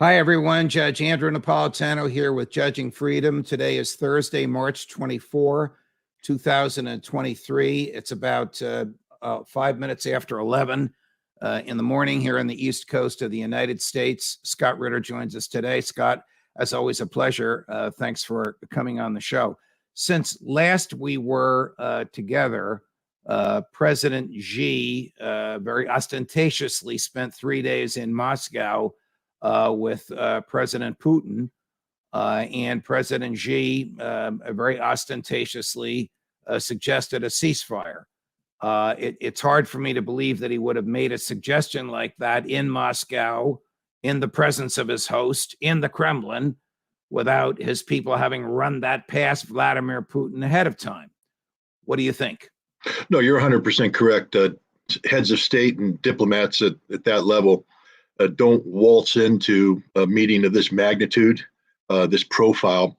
Hi, everyone. Judge Andrew Napolitano here with Judging Freedom. Today is Thursday, March 24, 2023. It's about 5 minutes after 11 in the morning here on the East Coast of the United States. Scott Ritter joins us today. Scott, as always, a pleasure. Thanks for coming on the show. Since last we were together, President Xi very ostentatiously spent 3 days in Moscow with President Putin, and President Xi very ostentatiously suggested a ceasefire. It's hard for me to believe that he would have made a suggestion like that in Moscow, in the presence of his host, in the Kremlin, without his people having run that past Vladimir Putin ahead of time. What do you think? No, you're 100% correct. Heads of state and diplomats at that level don't waltz into a meeting of this magnitude, this profile,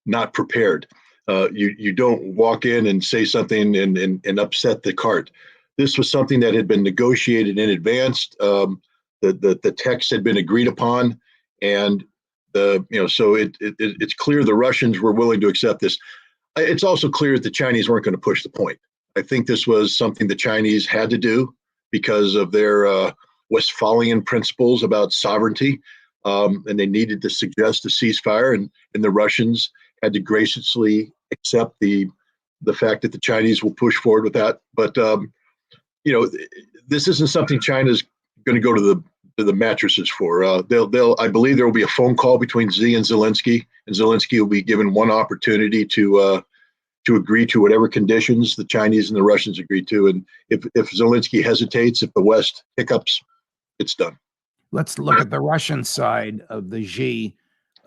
not prepared. You don't walk in and say something and upset the cart. This was something that had been negotiated in advance. The text had been agreed upon, and so it's clear the Russians were willing to accept this. It's also clear that the Chinese weren't going to push the point. I think this was something the Chinese had to do because of their Westphalian principles about sovereignty, and they needed to suggest a ceasefire, and the Russians had to graciously accept the fact that the Chinese will push forward with that. But this isn't something China's going to go to the mattresses for. I believe there will be a phone call between Xi and Zelensky will be given one opportunity to agree to whatever conditions the Chinese and the Russians agree to. And if Zelensky hesitates, if the West hiccups, it's done. Let's look at the Russian side of the Xi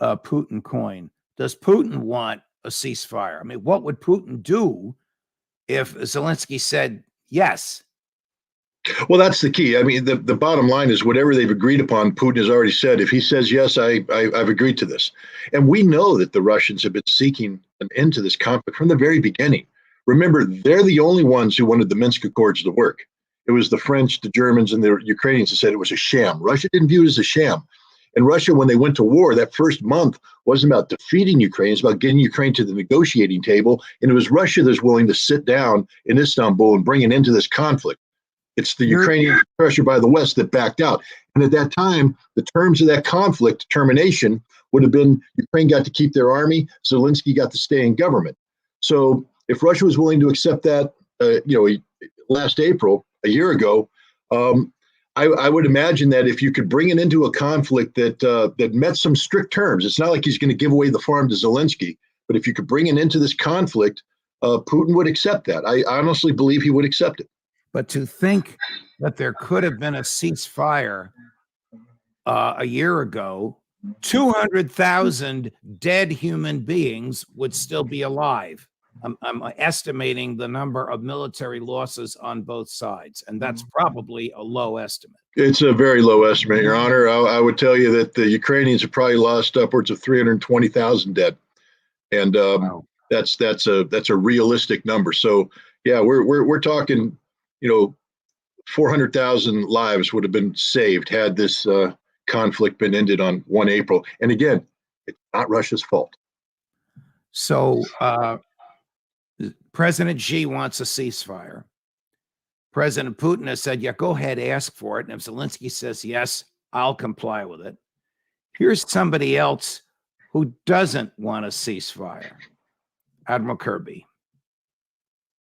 Putin coin. Does Putin want a ceasefire? I mean, what would Putin do if Zelensky said yes? Well, that's the key. I mean, the bottom line is whatever they've agreed upon, Putin has already said, if he says yes, I've agreed to this. And we know that the Russians have been seeking an end to this conflict from the very beginning. Remember, they're the only ones who wanted the Minsk Accords to work. It was the French, the Germans, and the Ukrainians who said it was a sham. Russia didn't view it as a sham. And Russia, when they went to war, that first month wasn't about defeating Ukraine. It's about getting Ukraine to the negotiating table. And it was Russia that's willing to sit down in Istanbul and bring an end to this conflict. It's the Ukrainian pressure by the West that backed out. And at that time, the terms of that conflict termination would have been Ukraine got to keep their army, Zelensky got to stay in government. So if Russia was willing to accept that, last April, a year ago, I would imagine that if you could bring it into a conflict that met some strict terms, it's not like he's going to give away the farm to Zelensky, but if you could bring it into this conflict, Putin would accept that. I honestly believe he would accept it. But to think that there could have been a ceasefire a year ago, 200,000 dead human beings would still be alive. I'm estimating the number of military losses on both sides, and that's probably a low estimate. It's a very low estimate, Your Honor. I would tell you that the Ukrainians have probably lost upwards of 320,000 dead, and wow. That's a realistic number. So yeah, we're talking, 400,000 lives would have been saved had this conflict been ended on 1 April. And again, it's not Russia's fault. So President Xi wants a ceasefire. President Putin has said, yeah, go ahead, ask for it. And if Zelensky says yes, I'll comply with it. Here's somebody else who doesn't want a ceasefire. Admiral Kirby.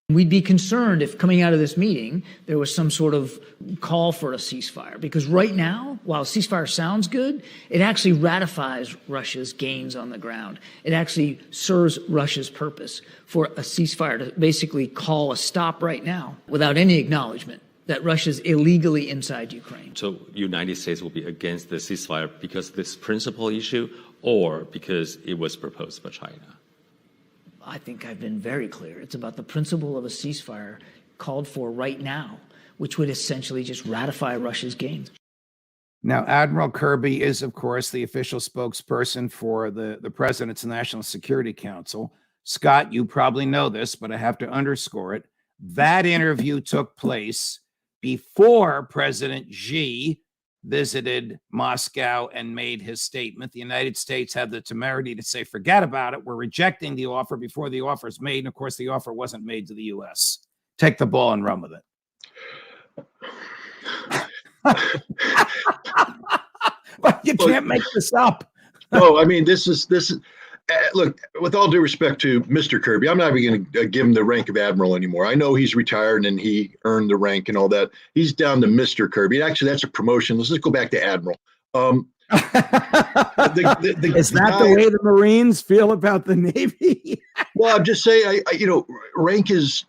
We'd be concerned if coming out of this meeting, there was some sort of call for a ceasefire. Because right now, while a ceasefire sounds good, it actually ratifies Russia's gains on the ground. It actually serves Russia's purpose for a ceasefire to basically call a stop right now without any acknowledgement that Russia's illegally inside Ukraine. So United States will be against the ceasefire because of this principal issue or because it was proposed by China? I think I've been very clear. It's about the principle of a ceasefire called for right now, which would essentially just ratify Russia's gains. Now, Admiral Kirby is, of course, the official spokesperson for the President's National Security Council. Scott, you probably know this, but I have to underscore it. That interview took place before President Xi visited Moscow and made his statement. The United States had the temerity to say, forget about it. We're rejecting the offer before the offer is made. And of course, the offer wasn't made to the U.S. Take the ball and run with it. But you can't make this up. No, I mean, this is look, with all due respect to Mr. Kirby, I'm not even going to give him the rank of admiral anymore. I know he's retired and he earned the rank and all that. He's down to Mr. Kirby. Actually, that's a promotion. Let's just go back to admiral. Is that the way the Marines feel about the Navy? Well, I'm just saying, rank is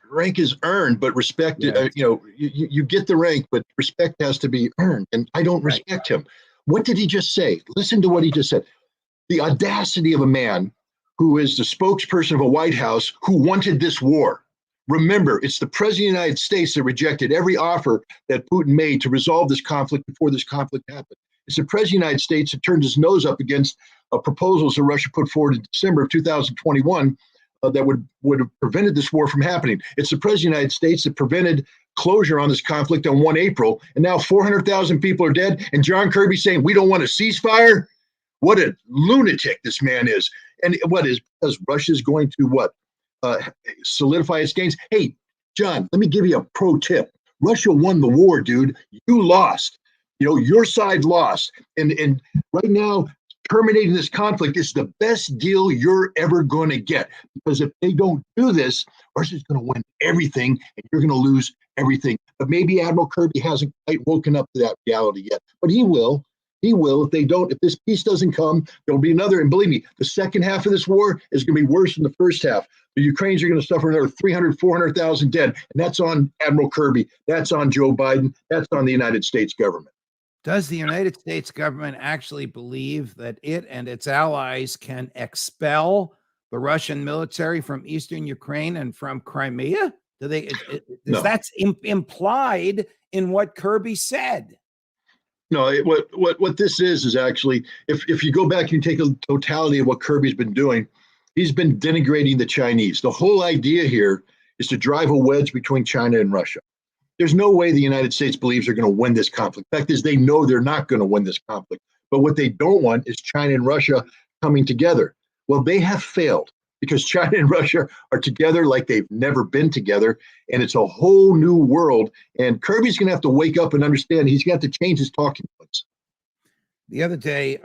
earned, but respect. Yeah. You get the rank, but respect has to be earned, and I don't respect him. What did he just say? Listen to what he just said. The audacity of a man who is the spokesperson of a White House who wanted this war. Remember, it's the President of the United States that rejected every offer that Putin made to resolve this conflict before this conflict happened. It's the President of the United States that turned his nose up against proposals that Russia put forward in December of 2021 that would have prevented this war from happening. It's the President of the United States that prevented closure on this conflict on 1 April, and now 400,000 people are dead, and John Kirby saying we don't want a ceasefire? What a lunatic this man is. And what is, because Russia's going to solidify its gains? Hey, John, let me give you a pro tip. Russia won the war, dude. You lost. Your side lost. And right now, terminating this conflict is the best deal you're ever going to get. Because if they don't do this, Russia's going to win everything and you're going to lose everything. But maybe Admiral Kirby hasn't quite woken up to that reality yet. But he will. He will. If this peace doesn't come, there'll be another. And believe me, the second half of this war is going to be worse than the first half. The Ukrainians are going to suffer another 300, 400,000 dead. And that's on Admiral Kirby. That's on Joe Biden. That's on the United States government. Does the United States government actually believe that it and its allies can expel the Russian military from eastern Ukraine and from Crimea? No. That's implied in what Kirby said. No, what this is actually, if you go back and take a totality of what Kirby's been doing, he's been denigrating the Chinese. The whole idea here is to drive a wedge between China and Russia. There's no way the United States believes they're going to win this conflict. The fact is, they know they're not going to win this conflict. But what they don't want is China and Russia coming together. Well, they have failed because China and Russia are together like they've never been together. And it's a whole new world. And Kirby's going to have to wake up and understand he's got to change his talking points. The other day,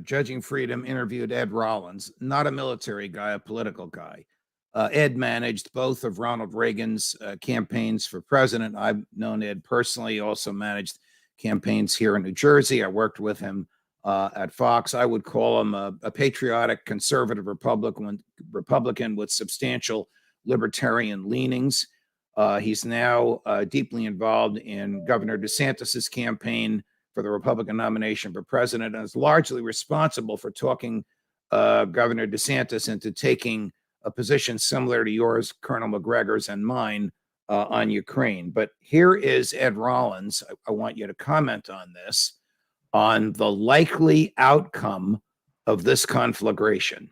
Judging Freedom interviewed Ed Rollins, not a military guy, a political guy. Ed managed both of Ronald Reagan's campaigns for president. I've known Ed personally, also managed campaigns here in New Jersey. I worked with him at Fox. I would call him a patriotic conservative Republican with substantial libertarian leanings. He's now deeply involved in Governor DeSantis's campaign for the Republican nomination for president and is largely responsible for talking Governor DeSantis into taking a position similar to yours, Colonel McGregor's, and mine on Ukraine. But here is Ed Rollins. I want you to comment on this, on the likely outcome of this conflagration.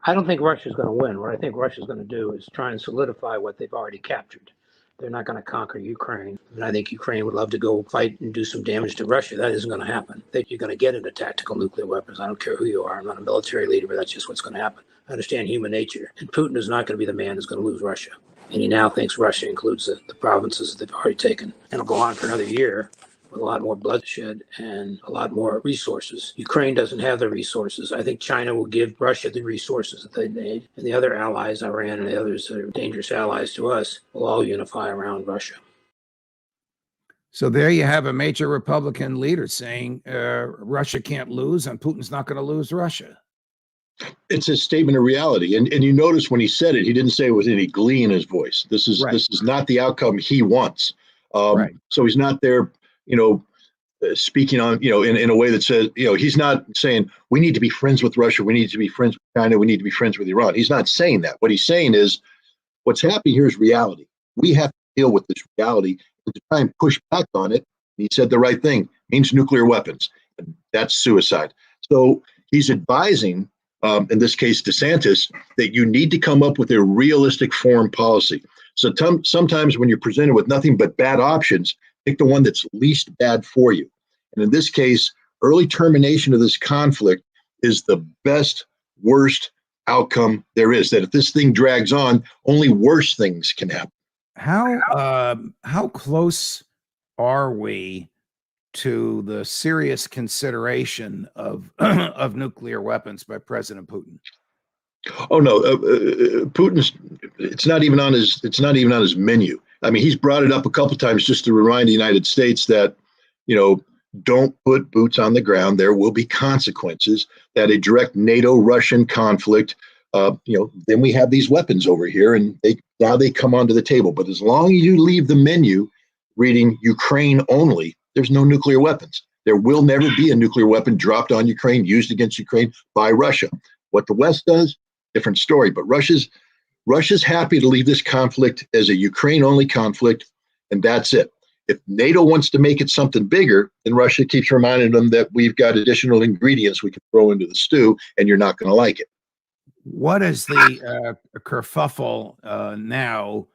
I don't think Russia's going to win. What I think Russia's going to do is try and solidify what they've already captured. They're not going to conquer Ukraine. And I think Ukraine would love to go fight and do some damage to Russia. That isn't going to happen. I think you're going to get into tactical nuclear weapons. I don't care who you are. I'm not a military leader, but that's just what's going to happen. I understand human nature. And Putin is not going to be the man who's going to lose Russia. And he now thinks Russia includes the provinces that they've already taken. And it'll go on for another year with a lot more bloodshed and a lot more resources. Ukraine doesn't have the resources. I think China will give Russia the resources that they need. And the other allies, Iran and the others that are dangerous allies to us, will all unify around Russia. So there you have a major Republican leader saying Russia can't lose and Putin's not going to lose Russia. It's a statement of reality. And you notice when he said it, he didn't say it with any glee in his voice. This is not the outcome he wants. So he's not there, speaking on, in a way that says, he's not saying we need to be friends with Russia. We need to be friends with China. We need to be friends with Iran. He's not saying that. What he's saying is what's happening here is reality. We have to deal with this reality and to try and push back on it. He said the right thing, means nuclear weapons. That's suicide. So he's advising, in this case, DeSantis, that you need to come up with a realistic foreign policy. So sometimes when you're presented with nothing but bad options, pick the one that's least bad for you. And in this case, early termination of this conflict is the best, worst outcome there is. That if this thing drags on, only worse things can happen. How close are we to the serious consideration of of nuclear weapons by President Putin? Oh no, Putin's. It's not even on his menu. I mean, he's brought it up a couple times just to remind the United States that, don't put boots on the ground. There will be consequences. That a direct NATO-Russian conflict. Then we have these weapons over here, and they come onto the table. But as long as you leave the menu reading Ukraine only, there's no nuclear weapons. There will never be a nuclear weapon dropped on Ukraine, used against Ukraine by Russia. What the West does, different story. But Russia's happy to leave this conflict as a Ukraine-only conflict, and that's it. If NATO wants to make it something bigger, then Russia keeps reminding them that we've got additional ingredients we can throw into the stew, and you're not going to like it. What is the kerfuffle now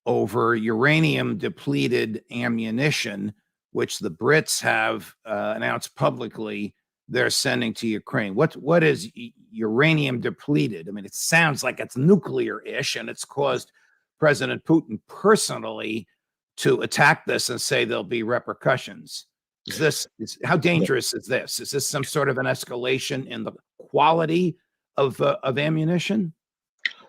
over uranium-depleted ammunition, which the Brits have announced publicly they're sending to Ukraine? What is uranium depleted? I mean, it sounds like it's nuclear-ish, and it's caused President Putin personally to attack this and say there'll be repercussions. How dangerous is this? Is this some sort of an escalation in the quality of ammunition?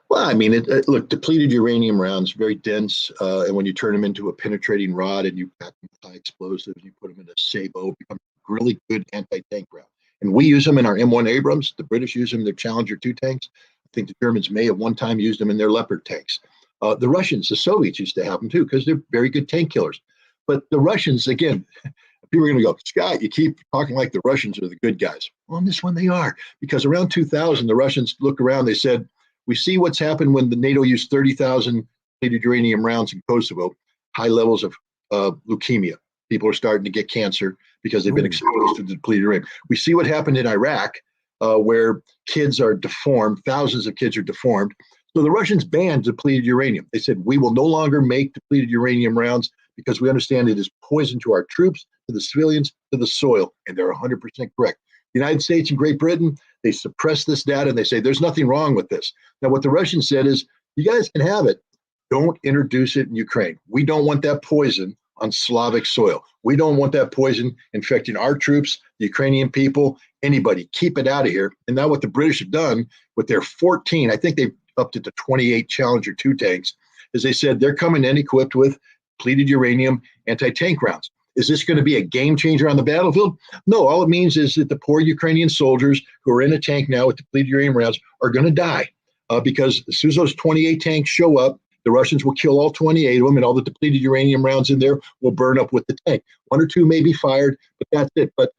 Well, I mean, look, depleted uranium rounds, very dense, and when you turn them into a penetrating rod and you pack them with high explosives, you put them in a sabot, it becomes a really good anti-tank round. And we use them in our M1 Abrams. The British use them in their Challenger 2 tanks. I think the Germans may have one time used them in their Leopard tanks. The Russians, the Soviets used to have them too, because they're very good tank killers. But the Russians, again, people are going to go, Scott, you keep talking like the Russians are the good guys. Well, on this one, they are. Because around 2000, the Russians looked around, they said, we see what's happened when the NATO used 30,000 depleted uranium rounds in Kosovo, high levels of leukemia. People are starting to get cancer because they've been exposed to the depleted uranium. We see what happened in Iraq, where kids are deformed, thousands of kids are deformed. So the Russians banned depleted uranium. They said, we will no longer make depleted uranium rounds because we understand it is poison to our troops, to the civilians, to the soil. And they're 100% correct. The United States and Great Britain, they suppress this data and they say, there's nothing wrong with this. Now, what the Russians said is, you guys can have it. Don't introduce it in Ukraine. We don't want that poison on Slavic soil. We don't want that poison infecting our troops, the Ukrainian people, anybody. Keep it out of here. And now what the British have done with their 14, I think they've upped it to 28 Challenger 2 tanks, is they said they're coming in equipped with depleted uranium anti-tank rounds. Is this going to be a game changer on the battlefield? No, all it means is that the poor Ukrainian soldiers who are in a tank now with depleted uranium rounds are going to die because as soon as those 28 tanks show up, the Russians will kill all 28 of them, and all the depleted uranium rounds in there will burn up with the tank. One or two may be fired, but that's it. But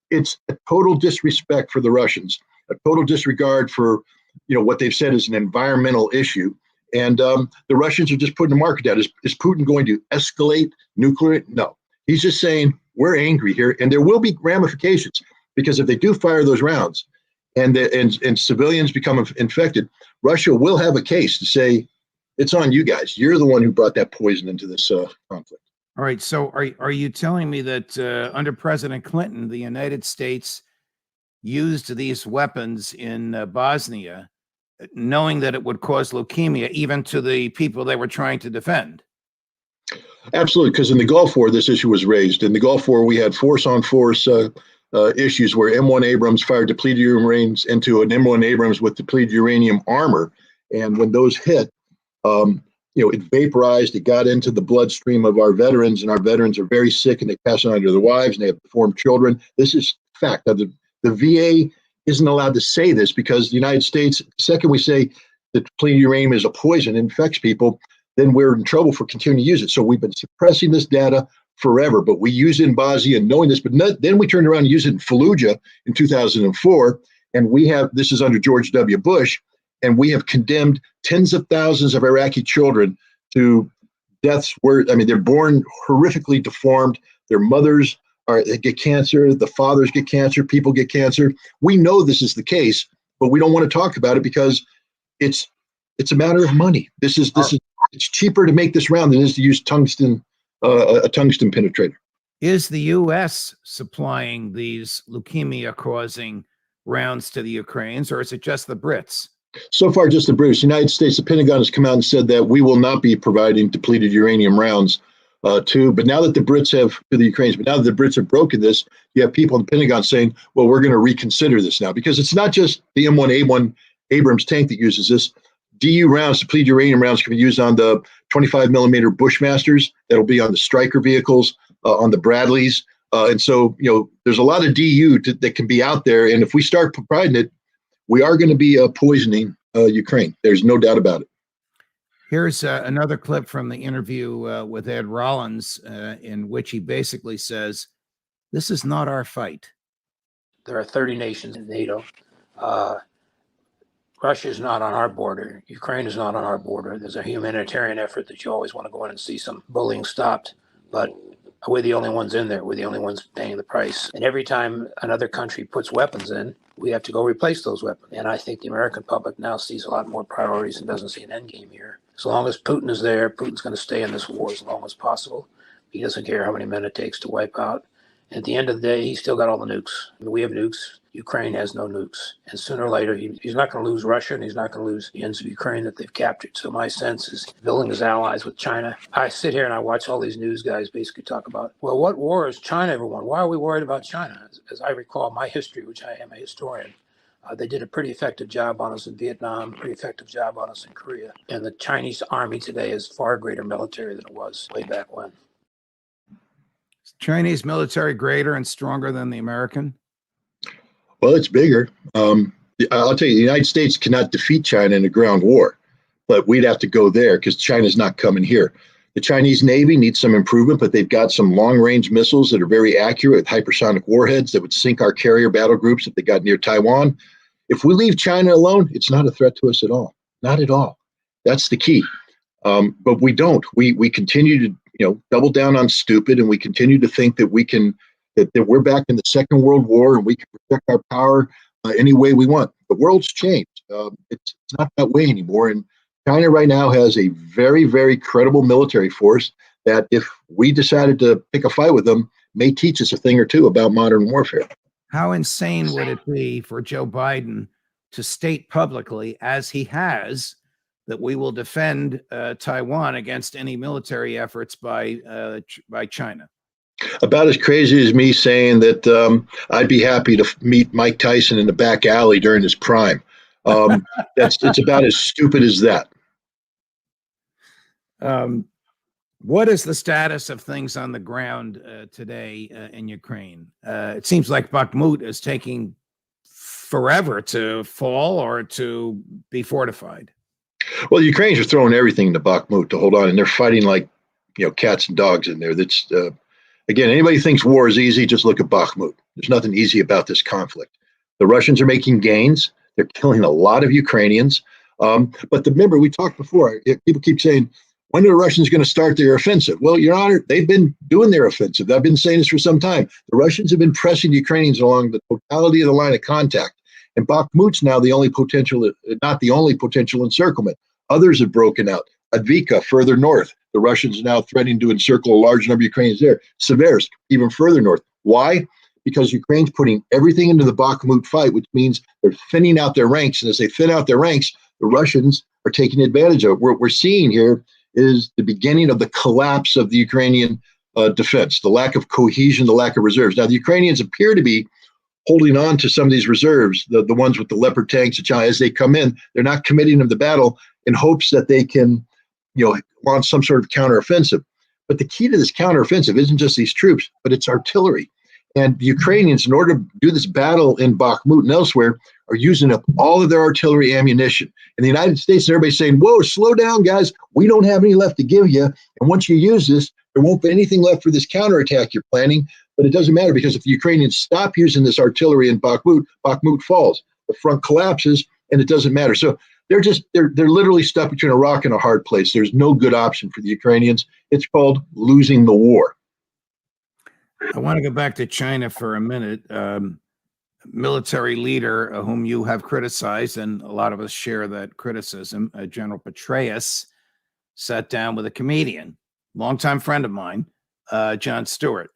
it's a total disrespect for the Russians, a total disregard for what they've said is an environmental issue. And the Russians are just putting the market down. Is Putin going to escalate nuclear? No. He's just saying, we're angry here, and there will be ramifications, because if they do fire those rounds and civilians become infected, Russia will have a case to say, it's on you guys. You're the one who brought that poison into this conflict. All right. So are you telling me that under President Clinton, the United States used these weapons in Bosnia, knowing that it would cause leukemia even to the people they were trying to defend? Absolutely, because in the Gulf War, this issue was raised. In the Gulf War, we had force-on-force issues where M1 Abrams fired depleted uranium rounds into an M1 Abrams with depleted uranium armor. And when those hit, it vaporized, it got into the bloodstream of our veterans, and our veterans are very sick, and they pass it on to their wives, and they have deformed children. This is fact. Now, the VA isn't allowed to say this because the United States, the second we say that depleted uranium is a poison, infects people, then we're in trouble for continuing to use it. So we've been suppressing this data forever, but we use it in Bosnia knowing this, but then we turned around and used it in Fallujah in 2004. And this is under George W. Bush, and we have condemned tens of thousands of Iraqi children to deaths where, they're born horrifically deformed. Their mothers get cancer, the fathers get cancer, people get cancer. We know this is the case, but we don't want to talk about it because it's a matter of money. It's cheaper to make this round than it is to use a tungsten penetrator. Is the U.S. supplying these leukemia-causing rounds to the Ukrainians, or is it just the Brits? So far, just the British. United States, the Pentagon has come out and said that we will not be providing depleted uranium rounds but now that the Brits have to the Ukrainians, but now that the Brits have broken this, you have people in the Pentagon saying, well, we're going to reconsider this now, because it's not just the M1A1 Abrams tank that uses this. DU rounds, depleted uranium rounds, can be used on the 25 millimeter Bushmasters. That'll be on the Stryker vehicles, on the Bradleys. And so, there's a lot of DU that can be out there. And if we start providing it, we are going to be poisoning Ukraine. There's no doubt about it. Here's another clip from the interview with Ed Rollins, in which he basically says, this is not our fight. There are 30 nations in NATO. Russia is not on our border. Ukraine is not on our border. There's a humanitarian effort that you always want to go in and see some bullying stopped. But we're the only ones in there. We're the only ones paying the price. And every time another country puts weapons in, we have to go replace those weapons. And I think the American public now sees a lot more priorities and doesn't see an end game here. As long as Putin is there, Putin's going to stay in this war as long as possible. He doesn't care how many men it takes to wipe out. And at the end of the day, he's still got all the nukes. I mean, we have nukes. Ukraine has no nukes. And sooner or later, he's not going to lose Russia, and he's not going to lose the ends of Ukraine that they've captured. So my sense is building his allies with China. I sit here and I watch all these news guys basically talk about, well, what war has China ever won? Why are we worried about China? As I recall my history, which I am a historian, they did a pretty effective job on us in Vietnam, pretty effective job on us in Korea. And the Chinese army today is far greater military than it was way back when. Chinese military greater and stronger than the American? Well, it's bigger. I'll tell you, the United States cannot defeat China in a ground war, but we'd have to go there because China's not coming here. The Chinese Navy needs some improvement, but they've got some long-range missiles that are very accurate with hypersonic warheads that would sink our carrier battle groups if they got near Taiwan. If we leave China alone, it's not a threat to us at all. Not at all. That's the key. But we don't. We continue to double down on stupid, and we continue to think that we can that we're back in the Second World War and we can protect our power any way we want. The world's changed. It's not that way anymore. And China right now has a very, very credible military force that, if we decided to pick a fight with them, may teach us a thing or two about modern warfare. How insane would it be for Joe Biden to state publicly, as he has, that we will defend Taiwan against any military efforts by China? About as crazy as me saying that I'd be happy to meet Mike Tyson in the back alley during his prime. It's about as stupid as that. What is the status of things on the ground today in Ukraine? It seems like Bakhmut is taking forever to fall or to be fortified. Well, the Ukrainians are throwing everything into Bakhmut to hold on, and they're fighting like cats and dogs in there. That's again, anybody thinks war is easy, just look at Bakhmut. There's nothing easy about this conflict. The Russians are making gains. They're killing a lot of Ukrainians. But remember, we talked before, people keep saying, when are the Russians going to start their offensive? Well, Your Honor, they've been doing their offensive. I've been saying this for some time. The Russians have been pressing the Ukrainians along the totality of the line of contact. And Bakhmut's now the only potential, not the only potential encirclement. Others have broken out. Advika, further north. The Russians are now threatening to encircle a large number of Ukrainians there. Seversk, even further north. Why? Because Ukraine's putting everything into the Bakhmut fight, which means they're thinning out their ranks. And as they thin out their ranks, the Russians are taking advantage of it. What we're seeing here is the beginning of the collapse of the Ukrainian defense, the lack of cohesion, the lack of reserves. Now, the Ukrainians appear to be holding on to some of these reserves, the ones with the Leopard tanks, as they come in. They're not committing them to battle in hopes that they can launch some sort of counteroffensive. But the key to this counteroffensive isn't just these troops, but it's artillery. And the Ukrainians, in order to do this battle in Bakhmut and elsewhere, are using up all of their artillery ammunition. And the United States and everybody's saying, whoa, slow down, guys. We don't have any left to give you. And once you use this, there won't be anything left for this counterattack you're planning. But it doesn't matter, because if the Ukrainians stop using this artillery in Bakhmut, Bakhmut falls. The front collapses, and it doesn't matter. So they're literally stuck between a rock and a hard place. There's no good option for the Ukrainians. It's called losing the war. I want to go back to China for a minute. Military leader whom you have criticized, and a lot of us share that criticism, General Petraeus, sat down with a comedian, longtime friend of mine, Jon Stewart.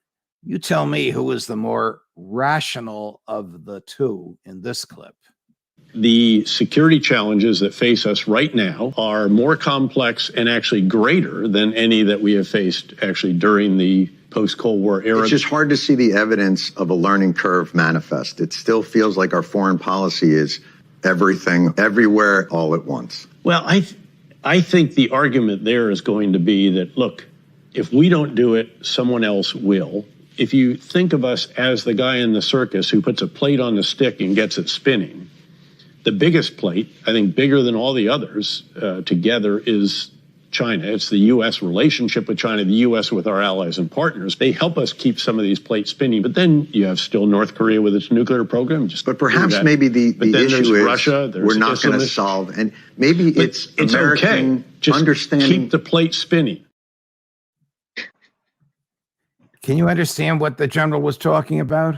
You tell me who is the more rational of the two in this clip. The security challenges that face us right now are more complex and actually greater than any that we have faced actually during the post-Cold War era. It's just hard to see the evidence of a learning curve manifest. It still feels like our foreign policy is everything, everywhere, all at once. Well, I think the argument there is going to be that, look, if we don't do it, someone else will. If you think of us as the guy in the circus who puts a plate on the stick and gets it spinning, the biggest plate, I think bigger than all the others together, is China. It's the U.S. relationship with China, the U.S. with our allies and partners. They help us keep some of these plates spinning. But then you have still North Korea with its nuclear program. But perhaps maybe the issue is Russia, we're not going to solve. And maybe it's American okay. Just understanding. Keep the plate spinning. Can you understand what the general was talking about?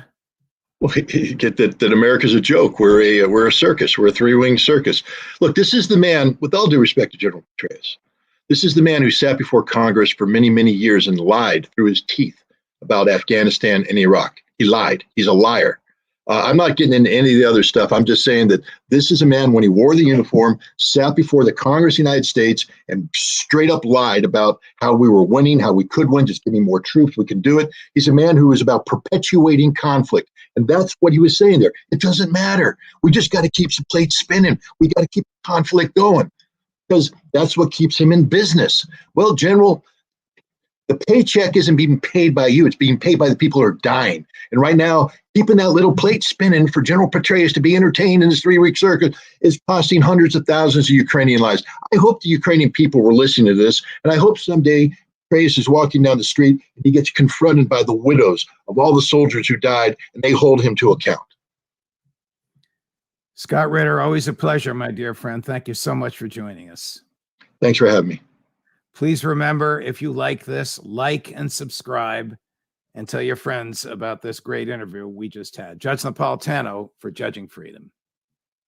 Well, get that America's a joke. We're a circus. We're a three-winged circus. Look, this is the man, with all due respect to General Petraeus, this is the man who sat before Congress for many, many years and lied through his teeth about Afghanistan and Iraq. He lied. He's a liar. I'm not getting into any of the other stuff. I'm just saying that this is a man, when he wore the uniform, sat before the Congress of the United States and straight up lied about how we were winning, how we could win, just giving more troops, we can do it. He's a man who is about perpetuating conflict. And that's what he was saying there. It doesn't matter. We just got to keep the plate spinning. We got to keep conflict going because that's what keeps him in business. Well, General, the paycheck isn't being paid by you. It's being paid by the people who are dying. And right now, keeping that little plate spinning for General Petraeus to be entertained in this three-week circuit is costing hundreds of thousands of Ukrainian lives. I hope the Ukrainian people were listening to this, and I hope someday Petraeus is walking down the street and he gets confronted by the widows of all the soldiers who died, and they hold him to account. Scott Ritter, always a pleasure, my dear friend. Thank you so much for joining us. Thanks for having me. Please remember, if you like this, like and subscribe and tell your friends about this great interview we just had. Judge Napolitano for Judging Freedom.